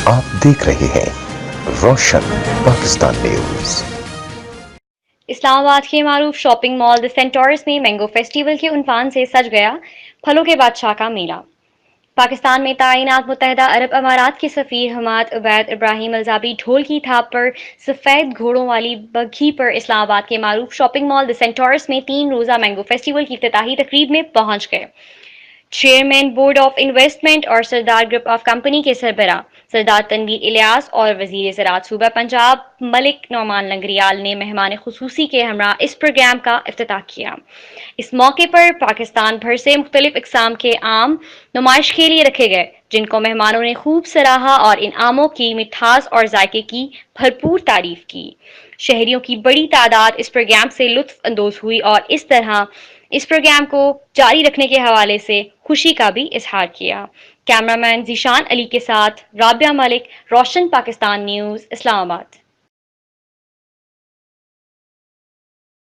آپ دیکھ رہے ہیں روشن پاکستان نیوز۔ اسلام آباد کے معروف شاپنگ مال دی سینٹورس میں مینگو فیسٹیول کے عنوان سے سج گیا پھلوں کے بادشاہ کا میلہ۔ پاکستان میں تعینات متحدہ عرب امارات کے سفیر حماد عبید ابراہیم الزابی ڈھول کی تھاپ پر سفید گھوڑوں والی بگھی پر اسلام آباد کے معروف شاپنگ مال دی سینٹورس میں 3 روزہ مینگو فیسٹیول کی افتتاحی تقریب میں پہنچ گئے۔ چیئرمین بورڈ آف انویسٹمنٹ اور سردار گروپ آف کمپنی کے سربراہ سردار تنویر الیاس اور وزیر زراعت صوبہ پنجاب ملک نعمان لنگریال نے مہمان خصوصی کے ہمراہ اس پروگرام کا افتتاح کیا۔ اس موقع پر پاکستان بھر سے مختلف اقسام کے آم نمائش کے لیے رکھے گئے، جن کو مہمانوں نے خوب سراہا اور ان آموں کی مٹھاس اور ذائقے کی بھرپور تعریف کی۔ شہریوں کی بڑی تعداد اس پروگرام سے لطف اندوز ہوئی اور اس طرح اس پروگرام کو جاری رکھنے کے حوالے سے خوشی کا بھی اظہار کیا۔ کیمرامین ذیشان علی کے ساتھ رابعہ ملک، روشن پاکستان نیوز، اسلام آباد۔